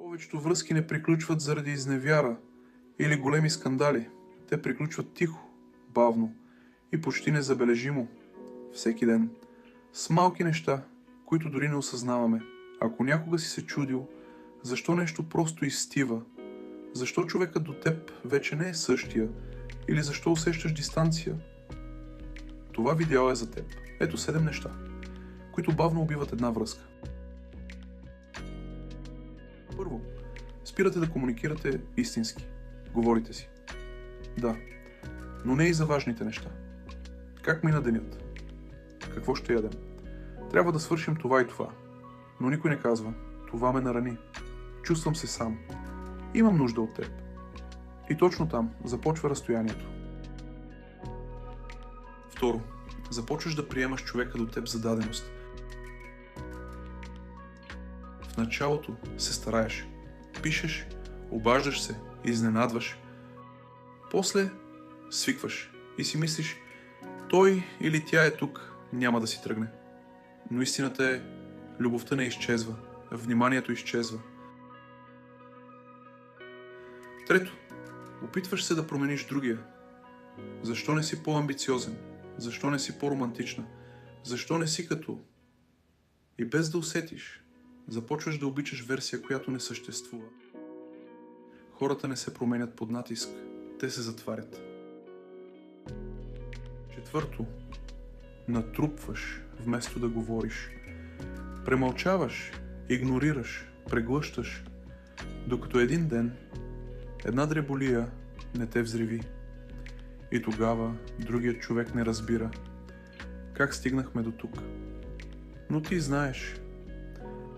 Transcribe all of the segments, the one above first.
Повечето връзки не приключват заради изневяра или големи скандали. Те приключват тихо, бавно и почти незабележимо, всеки ден, с малки неща, които дори не осъзнаваме. Ако някога си се чудил, защо нещо просто изстива, защо човекът до теб вече не е същия или защо усещаш дистанция, това видео е за теб. Ето 7 неща, които бавно убиват една връзка. Първо, спирате да комуникирате истински. Говорите си. Да, но не и за важните неща. Как мина денят? Какво ще ядем? Трябва да свършим това и това. Но никой не казва. Това ме нарани. Чувствам се сам. Имам нужда от теб. И точно там започва разстоянието. Второ, започваш да приемаш човека до теб за даденост. В началото се стараеш. Пишеш, обаждаш се, изненадваш. После свикваш и си мислиш, той или тя е тук, няма да си тръгне. Но истината е, любовта не изчезва, вниманието изчезва. Трето, опитваш се да промениш другия. Защо не си по-амбициозен? Защо не си по-романтична? Защо не си като? И без да усетиш, започваш да обичаш версия, която не съществува. Хората не се променят под натиск, те се затварят. Четвърто, натрупваш вместо да говориш. Премълчаваш, игнорираш, преглъщаш, докато един ден една дреболия не те взриви. И тогава другият човек не разбира как стигнахме до тук. Но ти знаеш,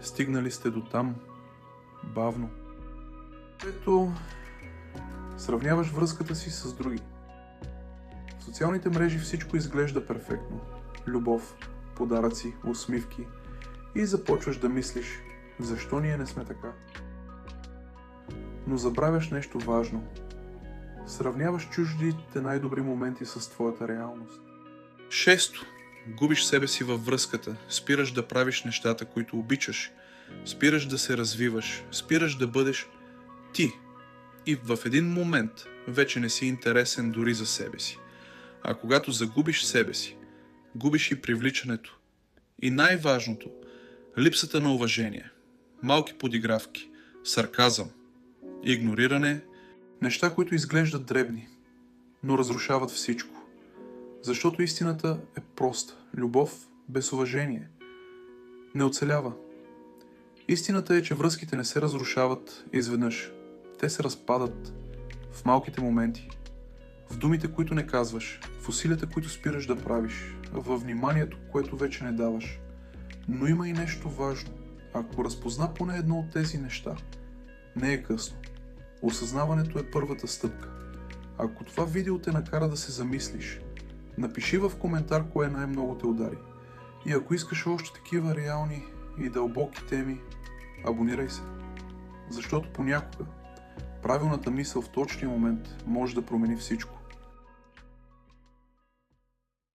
стигнали сте до там, бавно. Ето, сравняваш връзката си с други. В социалните мрежи всичко изглежда перфектно. Любов, подаръци, усмивки. И започваш да мислиш, защо ние не сме така. Но забравяш нещо важно. Сравняваш чуждите най-добри моменти с твоята реалност. Шесто. Губиш себе си във връзката. Спираш да правиш нещата, които обичаш. Спираш да се развиваш. Спираш да бъдеш ти. И в един момент вече не си интересен дори за себе си. А когато загубиш себе си, губиш и привличането. И най-важното, липсата на уважение. Малки подигравки, сарказъм, игнориране, неща, които изглеждат дребни, но разрушават всичко. Защото истината е проста. Любов без уважение не оцелява. Истината е, че връзките не се разрушават изведнъж. Те се разпадат в малките моменти, в думите, които не казваш, в усилията, които спираш да правиш, във вниманието, което вече не даваш. Но има и нещо важно. Ако разпозна поне едно от тези неща, не е късно. Осъзнаването е първата стъпка. Ако това видео те накара да се замислиш, напиши в коментар кое най-много те удари. И ако искаш още такива реални и дълбоки теми, абонирай се. Защото понякога правилната мисъл в точния момент може да промени всичко.